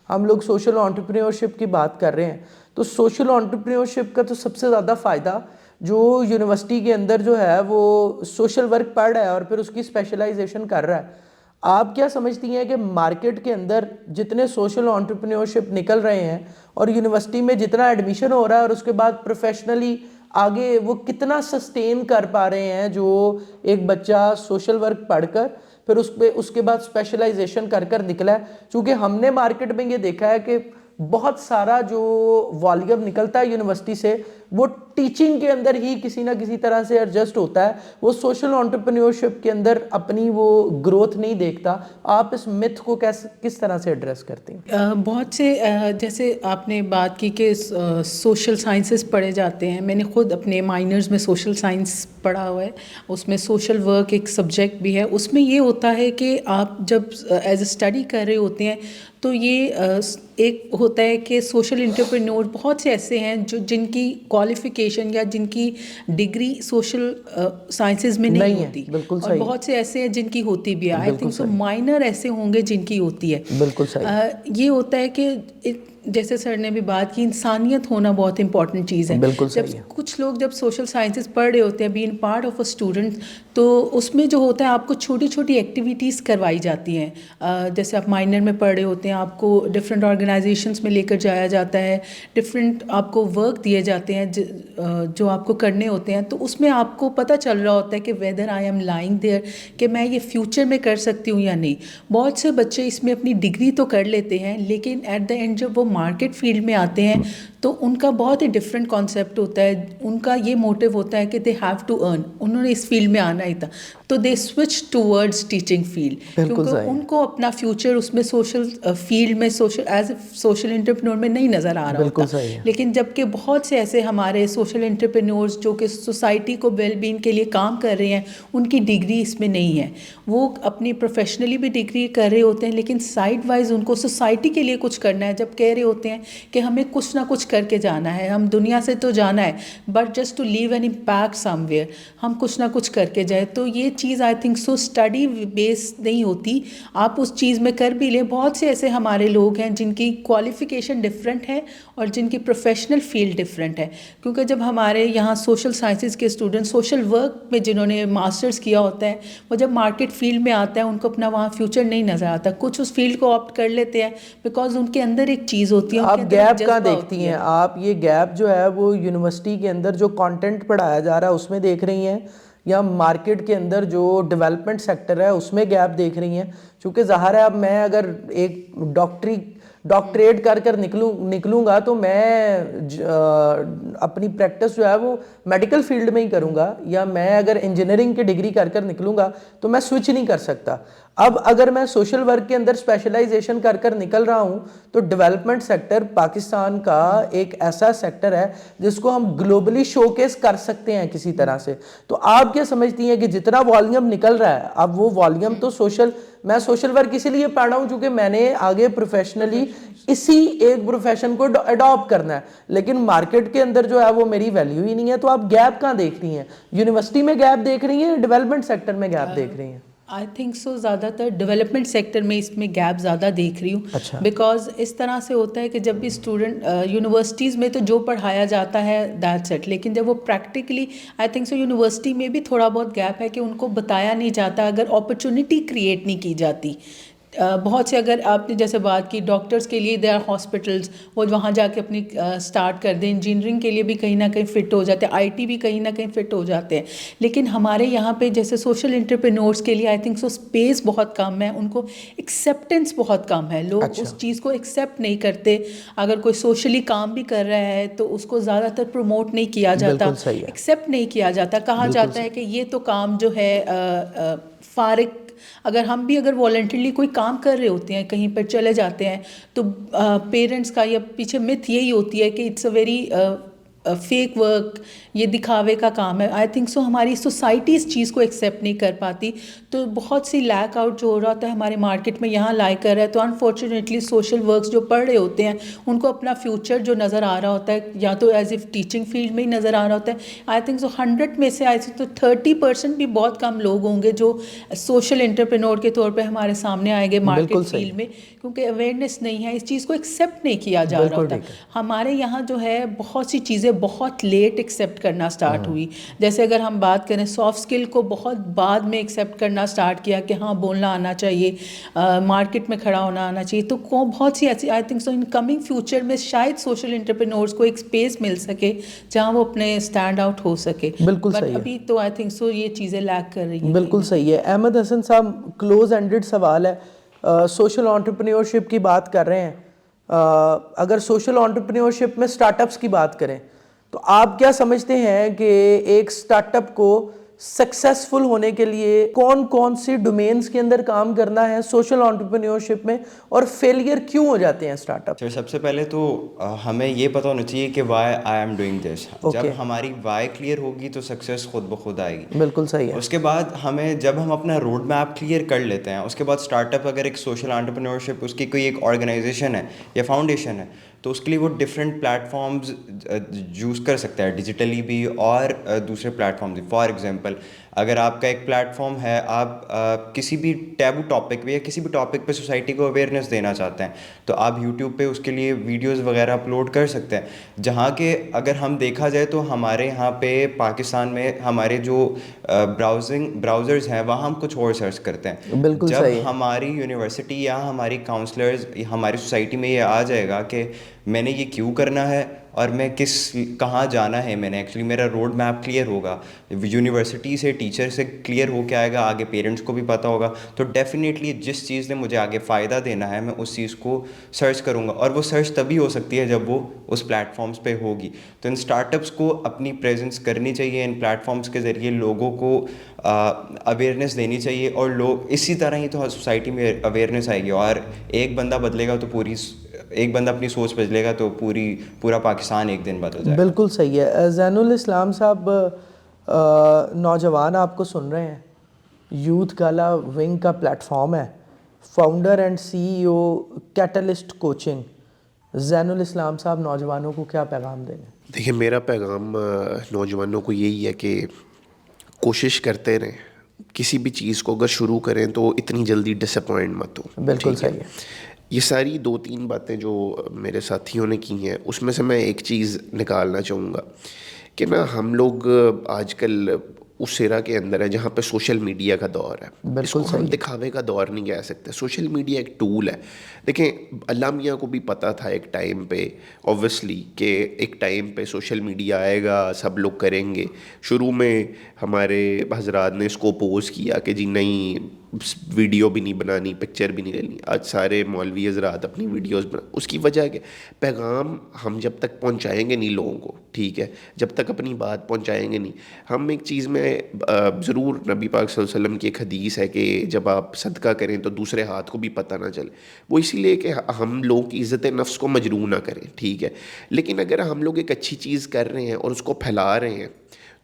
ہم لوگ سوشل انٹرپرینیورشپ کی بات کر رہے ہیں, تو سوشل انٹرپرینیورشپ کا تو سب سے زیادہ فائدہ جو یونیورسٹی کے اندر جو ہے وہ سوشل ورک پڑھ رہا ہے اور پھر اس کی اسپیشلائزیشن کر رہا ہے. آپ کیا سمجھتی ہیں کہ مارکیٹ کے اندر جتنے سوشل انٹرپرینیورشپ نکل رہے ہیں اور یونیورسٹی میں جتنا ایڈمیشن ہو رہا ہے اور اس کے بعد پروفیشنلی آگے وہ کتنا سسٹین کر پا رہے ہیں جو ایک بچہ سوشل ورک پڑھ کر پھر اس کے بعد اسپیشلائزیشن کر کر نکلا ہے؟ چونکہ ہم نے مارکیٹ میں یہ دیکھا ہے کہ بہت سارا جو والیوم نکلتا ہے یونیورسٹی سے وہ ٹیچنگ کے اندر ہی کسی نہ کسی طرح سے ایڈجسٹ ہوتا ہے, وہ سوشل انٹرپرینیورشپ کے اندر اپنی وہ گروتھ نہیں دیکھتا. آپ اس متھ کو کس طرح سے ایڈریس کرتے ہیں؟ بہت سے جیسے آپ نے بات کی کہ سوشل سائنسز پڑھے جاتے ہیں, میں نے خود اپنے مائنرز میں سوشل سائنس پڑھا ہوا ہے, اس میں سوشل ورک ایک سبجیکٹ بھی ہے. اس میں یہ ہوتا ہے کہ آپ جب ایز اے اسٹڈی کر رہے ہوتے ہیں تو یہ ایک ہوتا ہے کہ سوشل انٹرپرینور بہت سے ایسے ہیں جن کی کوالیفیکیشن یا جن کی ڈگری سوشل سائنسز میں نہیں ہوتی, اور بہت سے ایسے ہیں جن کی ہوتی بھی ہے. آئی تھنک سو مائنر ایسے ہوں گے جن کی ہوتی ہے. بالکل صحیح. یہ ہوتا ہے کہ جیسے سر نے بھی بات کی, انسانیت ہونا بہت امپورٹنٹ چیز ہے. جب کچھ لوگ جب سوشل سائنسز پڑھ رہے ہوتے ہیں, being part of a student, تو اس میں جو ہوتا ہے آپ کو چھوٹی چھوٹی ایکٹیویٹیز کروائی جاتی ہیں. جیسے آپ مائنر میں پڑھ رہے ہوتے ہیں, آپ کو ڈفرینٹ آرگنائزیشنس میں لے کر جایا جاتا ہے, ڈفرینٹ آپ کو ورک دیے جاتے ہیں جو آپ کو کرنے ہوتے ہیں. تو اس میں آپ کو پتہ چل رہا ہوتا ہے کہ whether I am lying there, کہ میں یہ فیوچر میں کر سکتی ہوں یا نہیں. بہت سے بچے اس میں اپنی ڈگری تو کر لیتے ہیں, لیکن ایٹ دا اینڈ جب وہ مارکیٹ فیلڈ میں آتے ہیں تو ان کا بہت ہی ڈفرینٹ کانسیپٹ ہوتا ہے. ان کا یہ موٹیو ہوتا ہے کہ دے ہیو ٹو ارن, انہوں نے اس فیلڈ میں آنا ہی تھا, تو they switch towards teaching field, کیونکہ ان کو اپنا فیوچر اس میں سوشل فیلڈ میں ایز اے سوشل انٹرپرینور میں نہیں نظر آ رہا ہوتا. لیکن جب کہ بہت سے ایسے ہمارے سوشل انٹرپرینورز جو کہ سوسائٹی کو ویل بینگ کے لیے کام کر رہے ہیں, ان کی ڈگری اس میں نہیں ہے. وہ اپنی پروفیشنلی بھی ڈگری کر رہے ہوتے ہیں, لیکن سائڈ وائز ان کو سوسائٹی کے لیے کچھ کرنا ہے. جب کہہ رہے ہوتے ہیں کہ ہمیں کچھ نہ کچھ کر کے جانا ہے, ہم دنیا سے تو جانا ہے but just to leave an impact somewhere, ہم کچھ نہ کچھ کر کے جائیں. تو یہ چیز آئی تھنک سو اسٹڈی بیس نہیں ہوتی, آپ اس چیز میں کر بھی لیں. بہت سے ایسے ہمارے لوگ ہیں جن کی کوالیفیکیشن ڈفرینٹ ہے اور جن کی پروفیشنل فیلڈ ڈفرینٹ ہے. کیونکہ جب ہمارے یہاں سوشل سائنسز کے اسٹوڈنٹ سوشل ورک میں جنہوں نے ماسٹرز کیا ہوتا ہے, وہ جب مارکیٹ فیلڈ میں آتا ہے ان کو اپنا وہاں فیوچر نہیں نظر آتا. کچھ اس فیلڈ کو آپٹ کر لیتے ہیں بیکاز ان کے اندر ایک چیز ہوتی ہے. آپ گیپ کہاں دیکھتی ہیں؟ آپ یہ گیپ جو ہے وہ یونیورسٹی کے اندر جو کانٹینٹ پڑھایا جا رہا ہے اس میں دیکھ رہی ہیں, یا مارکیٹ کے اندر جو ڈیولپمنٹ سیکٹر ہے اس میں گیپ دیکھ رہی ہیں؟ چونکہ ظاہر ہے اب میں اگر ایک ڈاکٹریٹ کر نکلوں گا تو میں اپنی پریکٹس جو ہے وہ میڈیکل فیلڈ میں ہی کروں گا، یا میں اگر انجینئرنگ کی ڈگری کر نکلوں گا تو میں سوئچ نہیں کر سکتا. اب اگر میں سوشل ورک کے اندر اسپیشلائزیشن کر نکل رہا ہوں تو ڈیولپمنٹ سیکٹر پاکستان کا ایک ایسا سیکٹر ہے جس کو ہم گلوبلی شوکیس کر سکتے ہیں کسی طرح سے. تو آپ کیا سمجھتی ہیں کہ جتنا والیوم نکل رہا ہے اب وہ والیوم تو میں سوشل ورک اسی لیے پڑھ رہا ہوں چونکہ میں نے آگے پروفیشنلی اسی ایک پروفیشن کو اڈاپٹ کرنا ہے، لیکن مارکیٹ کے اندر جو ہے وہ میری ویلیو ہی نہیں ہے. تو آپ گیپ کہاں دیکھ رہی ہیں؟ یونیورسٹی میں گیپ دیکھ رہی ہیں، ڈیولپمنٹ سیکٹر میں گیپ دیکھ رہی ہیں؟ آئی تھنک سو زیادہ تر ڈیولپمنٹ سیکٹر میں اس میں گیپ زیادہ دیکھ رہی ہوں، بیکاز اس طرح سے ہوتا ہے کہ جب بھی اسٹوڈنٹ یونیورسٹیز میں تو جو پڑھایا جاتا ہے دیٹس اٹ، لیکن جب وہ practically I think so university میں بھی تھوڑا بہت گیپ ہے کہ ان کو بتایا نہیں جاتا، اگر اپرچونٹی کریٹ نہیں کی جاتی. بہت سے اگر آپ نے جیسے بات کی ڈاکٹرز کے لیے دیر آر ہاسپٹلس، وہ وہاں جا کے اپنی اسٹارٹ کر دیں. انجینئرنگ کے لیے بھی کہیں نہ کہیں فٹ ہو جاتے ہیں، آئی ٹی بھی کہیں نہ کہیں فٹ ہو جاتے ہیں. لیکن ہمارے یہاں پہ جیسے سوشل انٹرپرینورس کے لیے آئی تھنک سو اسپیس بہت کم ہے، ان کو ایکسیپٹنس بہت کم ہے. لوگ اس چیز کو ایکسیپٹ نہیں کرتے. اگر کوئی سوشلی کام بھی کر رہا ہے تو اس کو زیادہ تر پروموٹ نہیں کیا جاتا، ایکسیپٹ نہیں کیا جاتا. کہا جاتا ہے کہ یہ تو کام جو ہے فارغ، اگر ہم بھی اگر والنٹرلی کوئی کام کر رہے ہوتے ہیں کہیں پر چلے جاتے ہیں تو پیرنٹس کا یا پیچھے متھ یہی ہوتی ہے کہ it's a very fake work, یہ دکھاوے کا کام ہے. آئی تھنک سو ہماری سوسائٹی اس چیز کو ایکسیپٹ نہیں کر پاتی، تو بہت سی لیک آؤٹ جو ہو رہا ہوتا ہے ہمارے مارکیٹ میں یہاں لائک کر رہا ہے. تو انفارچونیٹلی سوشل ورکس جو پڑھ رہے ہوتے ہیں ان کو اپنا فیوچر جو نظر آ رہا ہوتا ہے یا تو ایز اف ٹیچنگ فیلڈ میں ہی نظر آ رہا ہوتا ہے. آئی تھنک سو 100 میں سے آئی تھنک تو 30% بھی بہت کم لوگ ہوں گے جو سوشل انٹرپرینور کے طور پہ ہمارے سامنے آئیں گے مارکیٹ فیلڈ میں، کیونکہ اویئرنیس نہیں ہے، اس چیز کو ایکسیپٹ نہیں کیا جا رہا ہوتا. ہمارے یہاں جو ہے بہت سی چیزیں بہت لیٹ ایکسیپٹ کرنا اسٹارٹ ہوئی. جیسے اگر ہم بات کریں سافٹ اسکل کو بہت بعد میں ایکسیپٹ کرنا اسٹارٹ کیا کہ ہاں بولنا آنا چاہیے، مارکیٹ میں کھڑا ہونا آنا چاہیے. تو بہت سی ایسی I think so in coming future میں شاید سوشل انٹرپرینورس کو ایک اسپیس مل سکے جہاں وہ اپنے اسٹینڈ آؤٹ ہو سکے. بالکل صحیح ہے. ابھی تو آئی تھنک سو یہ چیزیں لیک کر رہی ہیں. بالکل صحیح ہے. احمد حسن صاحب، کلوز اینڈڈ سوال ہے. سوشل انٹرپرینورشپ کی بات کر رہے ہیں، اگر سوشل انٹرپرینورشپ میں اسٹارٹ اپس کی بات کریں تو آپ کیا سمجھتے ہیں کہ ایک اسٹارٹ اپ کو سکسیسفل ہونے کے لیے کون کون سی ڈومینز کے اندر کام کرنا ہے سوشل انٹرپرینورشپ میں، اور فیلئر کیوں ہو جاتے ہیں اسٹارٹ اپ؟ سب سے پہلے تو ہمیں یہ پتہ ہونا چاہیے کہ why I am doing this. جب ہماری وائی کلیئر ہوگی تو سکسیس خود بخود آئے گی. بالکل صحیح ہے. اس کے بعد ہمیں جب ہم اپنا روڈ میپ کلیئر کر لیتے ہیں، اس کے بعد اسٹارٹ اپ اگر ایک سوشل انٹرپرینورشپ اس کی کوئی ایک آرگنائزیشن ہے یا فاؤنڈیشن ہے تو اس کے لیے وہ ڈفرینٹ پلیٹفارمز یوز کر سکتا ہے، ڈیجیٹلی بھی اور دوسرے پلیٹفارمز بھی. فار ایگزامپل اگر آپ کا ایک پلیٹفارم ہے، آپ کسی بھی ٹیبو ٹاپک پہ یا کسی بھی ٹاپک پہ سوسائٹی کو اویئرنیس دینا چاہتے ہیں تو آپ یوٹیوب پہ اس کے لیے ویڈیوز وغیرہ اپلوڈ کر سکتے ہیں. جہاں کہ اگر ہم دیکھا جائے تو ہمارے یہاں پہ پاکستان میں ہمارے جو براؤزرز ہیں وہاں ہم کچھ اور سرچ کرتے ہیں. جب ہماری یونیورسٹی یا ہماری کاؤنسلرز ہماری سوسائٹی میں یہ آ جائے گا کہ میں نے یہ کیوں کرنا ہے اور میں کہاں جانا ہے، میں نے ایکچولی میرا روڈ میپ کلیئر ہوگا، یونیورسٹی سے ٹیچر سے کلیئر ہو کے آئے گا، آگے پیرنٹس کو بھی پتہ ہوگا، تو ڈیفینیٹلی جس چیز نے مجھے آگے فائدہ دینا ہے میں اس چیز کو سرچ کروں گا. اور وہ سرچ تبھی ہو سکتی ہے جب وہ اس پلیٹفارمس پہ ہوگی. تو ان اسٹارٹ اپس کو اپنی پریزنس کرنی چاہیے ان پلیٹفارمس کے ذریعے، لوگوں کو اویئرنیس دینی چاہیے، اور لوگ اسی طرح ہی تو سوسائٹی میں اویئرنیس آئے گی. اور ایک بندہ بدلے گا تو ایک بندہ اپنی سوچ بدلے گا تو پورا پاکستان ایک دن بدل جائے. بالکل صحیح ہے. زین الاسلام صاحب، نوجوان آپ کو سن رہے ہیں، یوتھ گالا ونگ کا پلیٹ فارم ہے، founder and CEO catalyst coaching. Zain ul-Islam صاحب نوجوانوں کو کیا پیغام دیں گے؟ دیکھیے میرا پیغام نوجوانوں کو یہی ہے کہ کوشش کرتے رہیں، کسی بھی چیز کو اگر شروع کریں تو اتنی جلدی ڈس اپوائنٹ مت ہو. بالکل صحیح ہے. یہ ساری 2-3 باتیں جو میرے ساتھیوں نے کی ہیں اس میں سے میں ایک چیز نکالنا چاہوں گا کہ نا ہم لوگ آج کل اس ایرا کے اندر ہے جہاں پہ سوشل میڈیا کا دور ہے. اس کو ہم دکھاوے کا دور نہیں کہہ سکتے. سوشل میڈیا ایک ٹول ہے. دیکھیں علامہ میاں کو بھی پتہ تھا ایک ٹائم پہ اوبویسلی کہ ایک ٹائم پہ سوشل میڈیا آئے گا, سب لوگ کریں گے. شروع میں ہمارے حضرات نے اس کو اپوز کیا کہ جی نہیں, ویڈیو بھی نہیں بنانی, پکچر بھی نہیں لینی. آج سارے مولوی حضرات اپنی ویڈیوز بنا. اس کی وجہ کہ پیغام ہم جب تک پہنچائیں گے نہیں لوگوں کو, ٹھیک ہے, جب تک اپنی بات پہنچائیں گے نہیں. ہم ایک چیز میں ضرور, نبی پاک صلی اللہ علیہ وسلم کی ایک حدیث ہے کہ جب آپ صدقہ کریں تو دوسرے ہاتھ کو بھی پتہ نہ چلے. وہ اسی لیے کہ ہم لوگوں کی عزت نفس کو مجروح نہ کریں, ٹھیک ہے. لیکن اگر ہم لوگ ایک اچھی چیز کر رہے ہیں اور اس کو پھیلا رہے ہیں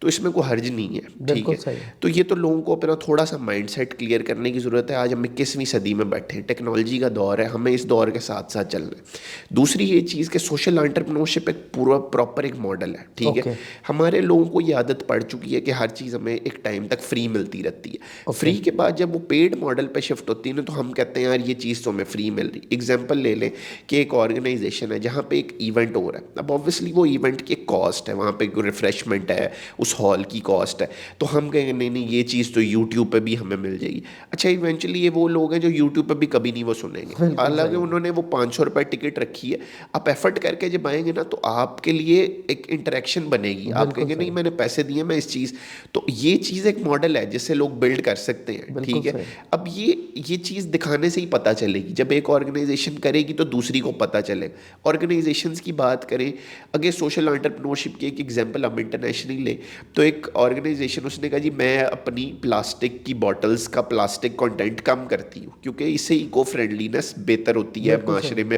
تو اس میں کوئی حرج نہیں ہے, ٹھیک ہے. تو یہ تو لوگوں کو اپنا تھوڑا سا مائنڈ سیٹ کلیئر کرنے کی ضرورت ہے. آج ہم 21ویں صدی میں بیٹھے ہیں, ٹیکنالوجی کا دور ہے, ہمیں اس دور کے ساتھ ساتھ چلنا ہے. دوسری یہ چیز کہ سوشل انٹرپرینورشپ ایک پورا پراپر ایک ماڈل ہے, ٹھیک ہے. ہمارے لوگوں کو یہ عادت پڑ چکی ہے کہ ہر چیز ہمیں ایک ٹائم تک فری ملتی رہتی ہے. فری کے بعد جب وہ پیڈ ماڈل پہ شفٹ ہوتی ہے نا تو ہم کہتے ہیں یار یہ چیز تو ہمیں فری مل رہی. ایگزامپل لے لیں کہ ایک آرگنائزیشن ہے جہاں پہ ایک ایونٹ ہو رہا ہے. اب اوبویسلی وہ ایونٹ کی ایک کاسٹ ہے, وہاں پہ ریفریشمنٹ ہے, اس ہال کی کاسٹ ہے. تو ہم کہیں گے نہیں یہ چیز تو یوٹیوب پہ بھی ہمیں مل جائے گی. اچھا ایونچولی یہ وہ لوگ ہیں جو یوٹیوب پہ بھی کبھی نہیں وہ سنیں گے, حالانکہ انہوں نے وہ 500 روپے ٹکٹ رکھی ہے. آپ ایفرٹ کر کے جب آئیں گے نا تو آپ کے لیے ایک انٹریکشن بنے گی. آپ کہیں گے نہیں میں نے پیسے دیے میں اس چیز, تو یہ چیز ایک ماڈل ہے جس سے لوگ بلڈ کر سکتے ہیں, ٹھیک ہے. اب یہ چیز دکھانے سے ہی پتہ چلے گی. جب ایک آرگنائزیشن کرے گی تو دوسری کو پتہ چلے گا. آرگنائزیشنز کی بات کریں, اگر سوشل انٹرپرینورشپ کی ایک ایگزامپل ہم انٹرنیشنلی لیں تو ایک آرگنائزیشن اس نے کہا جی میں اپنی پلاسٹک کی بوٹلز کا پلاسٹک کنٹینٹ کم کرتی ہوں کیونکہ اس سے ایکو فرینڈلینس بہتر ہوتی ہے, معاشرے میں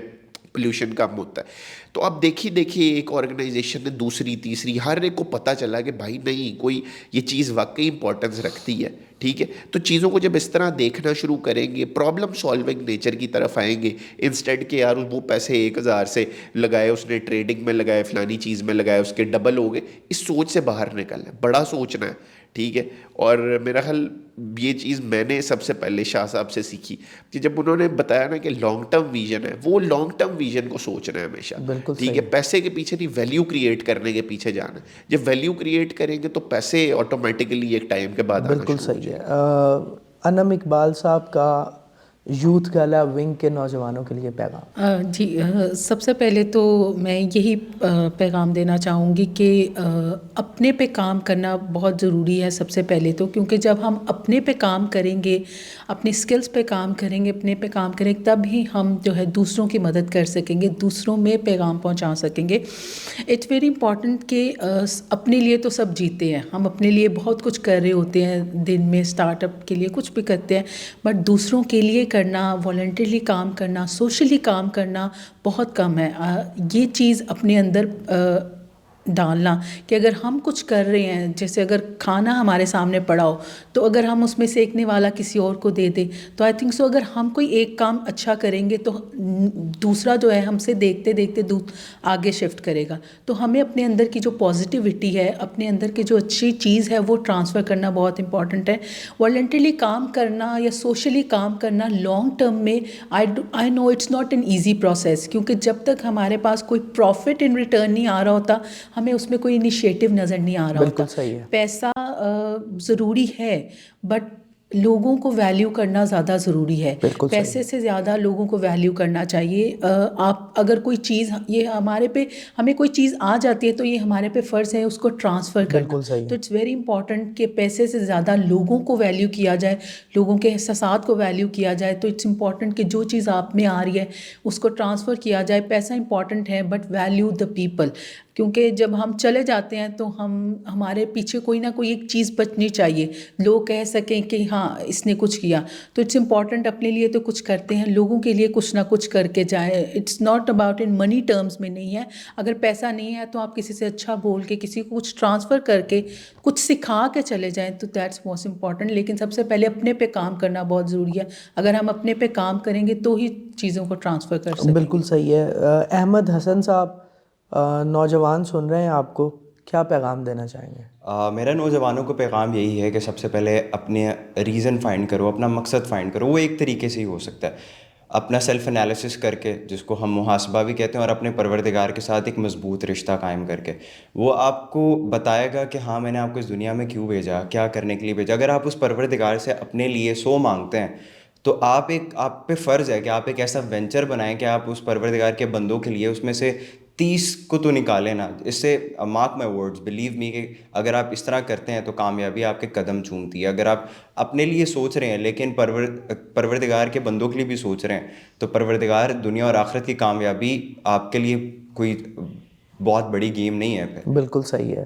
پلیوشن کم ہوتا ہے. تو اب دیکھیے ایک آرگنائزیشن نے دوسری تیسری ہر ایک کو پتہ چلا کہ بھائی نہیں کوئی یہ چیز واقعی امپورٹنس رکھتی ہے, ٹھیک ہے. تو چیزوں کو جب اس طرح دیکھنا شروع کریں گے, پرابلم سالونگ نیچر کی طرف آئیں گے, انسٹیڈ کہ یار وہ پیسے 1000 سے لگائے اس نے ٹریڈنگ میں لگائے, فلانی چیز میں لگائے, اس کے ڈبل ہو گئے. اس سوچ سے باہر نکلنا ہے, بڑا سوچنا ہے, ٹھیک ہے. اور میرا خیال یہ چیز میں نے سب سے پہلے شاہ صاحب سے سیکھی کہ جب انہوں نے بتایا نا کہ لانگ ٹرم ویژن ہے, وہ لانگ ٹرم ویژن کو سوچنا ہے ہمیشہ, ٹھیک ہے. پیسے کے پیچھے نہیں, ویلیو کریٹ کرنے کے پیچھے جانا ہے. جب ویلیو کریٹ کریں گے تو پیسے آٹومیٹکلی ایک ٹائم کے بعد آنا شروع ہو جائے. انم اقبال صاحب کا یوتھ گالا ونگ کے نوجوانوں کے لیے پیغام. جی, سب سے پہلے تو میں یہی پیغام دینا چاہوں گی کہ اپنے پہ کام کرنا بہت ضروری ہے سب سے پہلے تو, کیونکہ جب ہم اپنے پہ کام کریں گے, اپنی اسکلس پہ کام کریں گے, اپنے پہ کام کریں گے, تب ہی ہم جو ہے دوسروں کی مدد کر سکیں گے, دوسروں میں پیغام پہنچا سکیں گے. اٹس ویری امپورٹنٹ کہ اپنے لیے تو سب جیتے ہیں, ہم اپنے لیے بہت کچھ کر رہے ہوتے ہیں دن میں, اسٹارٹ اپ کے لیے کچھ بھی کرتے ہیں, بٹ دوسروں کے لیے کرنا, والنٹریلی کام کرنا, سوشلی کام کرنا بہت کم ہے. یہ چیز اپنے اندر ڈالنا کہ اگر ہم کچھ کر رہے ہیں, جیسے اگر کھانا ہمارے سامنے پڑا ہو تو اگر ہم اس میں سیکنے والا کسی اور کو دے دیں تو آئی تھنک سو اگر ہم کوئی ایک کام اچھا کریں گے تو دوسرا جو ہے ہم سے دیکھتے دیکھتے آگے شفٹ کرے گا. تو ہمیں اپنے اندر کی جو پازیٹیوٹی ہے, اپنے اندر کی جو اچھی چیز ہے وہ ٹرانسفر کرنا بہت امپورٹنٹ ہے. والنٹریلی کام کرنا یا سوشلی کام کرنا لانگ ٹرم میں I know it's not an easy process, کیونکہ جب تک ہمارے پاس کوئی پروفٹ ان ریٹرن نہیں آ رہا ہوتا ہمیں اس میں کوئی انیشیٹو نظر نہیں آ رہا ہوتا. پیسہ ضروری ہے بٹ لوگوں کو ویلیو کرنا زیادہ ضروری ہے. پیسے سے زیادہ لوگوں کو ویلیو کرنا چاہیے. آپ اگر کوئی چیز یہ ہمیں کوئی چیز آ جاتی ہے تو یہ ہمارے پہ فرض ہے اس کو ٹرانسفر کرنا. تو اٹس ویری امپورٹنٹ کہ پیسے سے زیادہ لوگوں کو ویلیو کیا جائے, لوگوں کے احساسات کو ویلیو کیا جائے. تو اٹس امپورٹنٹ کہ جو چیز آپ میں آ رہی ہے اس کو ٹرانسفر کیا جائے. پیسہ امپورٹنٹ ہے بٹ ویلیو دا پیپل, کیونکہ جب ہم چلے جاتے ہیں تو ہمارے پیچھے کوئی نہ کوئی ایک چیز بچنی چاہیے, لوگ کہہ سکیں کہ ہاں اس نے کچھ کیا. تو اٹس امپورٹنٹ اپنے لیے تو کچھ کرتے ہیں, لوگوں کے لیے کچھ نہ کچھ کر کے جائیں. It's not about in money terms میں نہیں ہے. اگر پیسہ نہیں ہے تو آپ کسی سے اچھا بول کے, کسی کو کچھ ٹرانسفر کر کے, کچھ سکھا کے چلے جائیں تو دیٹس موسٹ امپورٹنٹ. لیکن سب سے پہلے اپنے پہ کام کرنا بہت ضروری ہے. اگر ہم اپنے پہ کام کریں گے تو ہی چیزوں کو ٹرانسفر کر سکیں. بالکل صحیح ہے. احمد حسن صاحب, نوجوان سن رہے ہیں آپ کو, کیا پیغام دینا چاہیں گے؟ میرا نوجوانوں کو پیغام یہی ہے کہ سب سے پہلے اپنے ریزن فائنڈ کرو, اپنا مقصد فائنڈ کرو. وہ ایک طریقے سے ہی ہو سکتا ہے. اپنا سیلف انالیسس کر کے، جس کو ہم محاسبہ بھی کہتے ہیں، اور اپنے پروردگار کے ساتھ ایک مضبوط رشتہ قائم کر کے، وہ آپ کو بتائے گا کہ ہاں میں نے آپ کو اس دنیا میں کیوں بھیجا، کیا کرنے کے لیے بھیجا. اگر آپ اس پروردگار سے اپنے لیے 100 مانگتے ہیں تو آپ پہ فرض ہے کہ آپ ایک ایسا وینچر بنائیں کہ آپ اس پروردگار کے بندوں کے لیے اس میں سے 30 کو تو نکالیں نا. اس سے mark my words, believe me, کہ اگر آپ اس طرح کرتے ہیں تو کامیابی آپ کے قدم چومتی ہے. اگر آپ اپنے لیے سوچ رہے ہیں لیکن پروردگار کے بندوں کے لیے بھی سوچ رہے ہیں، تو پروردگار دنیا اور آخرت کی کامیابی آپ کے لیے کوئی بہت بڑی گیم نہیں ہے پھر. بالکل صحیح ہے.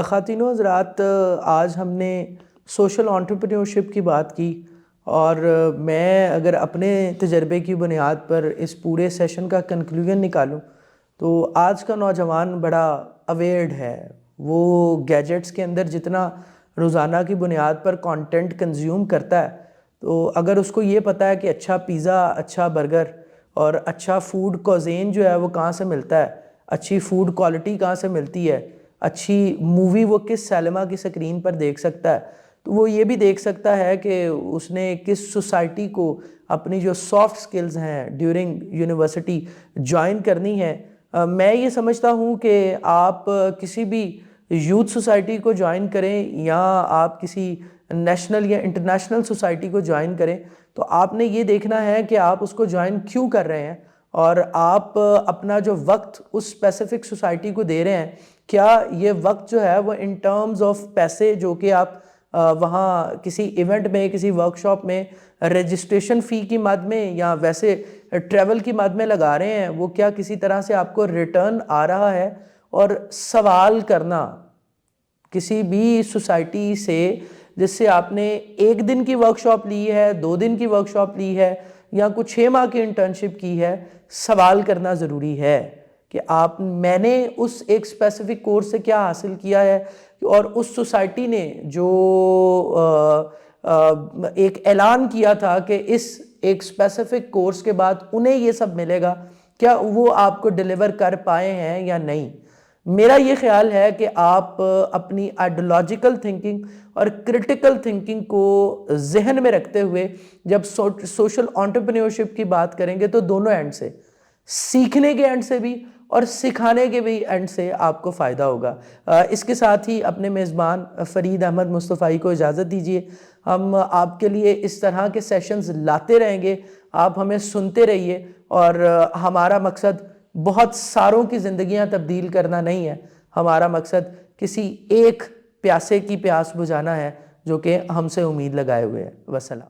خواتین و حضرات، آج ہم نے سوشل انٹرپرینیورشپ کی بات کی، اور میں اگر اپنے تجربے کی بنیاد پر اس پورے سیشن کا کنکلوژن نکالوں تو آج کا نوجوان بڑا اویئرڈ ہے. وہ گیجٹس کے اندر جتنا روزانہ کی بنیاد پر کانٹینٹ کنزیوم کرتا ہے، تو اگر اس کو یہ پتہ ہے کہ اچھا پیزا، اچھا برگر اور اچھا فوڈ کوزین جو ہے وہ کہاں سے ملتا ہے، اچھی فوڈ کوالٹی کہاں سے ملتی ہے، اچھی مووی وہ کس سینما کی سکرین پر دیکھ سکتا ہے، تو وہ یہ بھی دیکھ سکتا ہے کہ اس نے کس سوسائٹی کو اپنی جو سافٹ سکلز ہیں ڈیورنگ یونیورسٹی جوائن کرنی ہے. میں یہ سمجھتا ہوں کہ آپ کسی بھی یوتھ سوسائٹی کو جوائن کریں یا آپ کسی نیشنل یا انٹرنیشنل سوسائٹی کو جوائن کریں، تو آپ نے یہ دیکھنا ہے کہ آپ اس کو جوائن کیوں کر رہے ہیں، اور آپ اپنا جو وقت اس اسپیسیفک سوسائٹی کو دے رہے ہیں، کیا یہ وقت جو ہے وہ ان ٹرمز آف پیسے جو کہ آپ وہاں کسی ایونٹ میں، کسی ورکشاپ میں رجسٹریشن فی کی مد میں یا ویسے ٹریول کی مد میں لگا رہے ہیں، وہ کیا کسی طرح سے آپ کو ریٹرن آ رہا ہے. اور سوال کرنا کسی بھی سوسائٹی سے جس سے آپ نے 1 دن کی ورکشاپ لی ہے، 2 دن کی ورکشاپ لی ہے یا کچھ 6 ماہ کی انٹرنشپ کی ہے، سوال کرنا ضروری ہے کہ میں نے اس ایک اسپیسیفک کورس سے کیا حاصل کیا ہے، اور اس سوسائٹی نے جو ایک اعلان کیا تھا کہ اس ایک اسپیسیفک کورس کے بعد انہیں یہ سب ملے گا، کیا وہ آپ کو ڈیلیور کر پائے ہیں یا نہیں. میرا یہ خیال ہے کہ آپ اپنی آئیڈیالوجیکل تھنکنگ اور کرٹیکل تھنکنگ کو ذہن میں رکھتے ہوئے جب سوشل انٹرپرینیورشپ کی بات کریں گے تو دونوں اینڈ سے، سیکھنے کے اینڈ سے بھی اور سکھانے کے بھی اینڈ سے آپ کو فائدہ ہوگا. اس کے ساتھ ہی اپنے میزبان فرید احمد مصطفی کو اجازت دیجیے. ہم آپ کے لیے اس طرح کے سیشنز لاتے رہیں گے، آپ ہمیں سنتے رہیے، اور ہمارا مقصد بہت ساروں کی زندگیاں تبدیل کرنا نہیں ہے، ہمارا مقصد کسی ایک پیاسے کی پیاس بجھانا ہے جو کہ ہم سے امید لگائے ہوئے ہے. وسلام.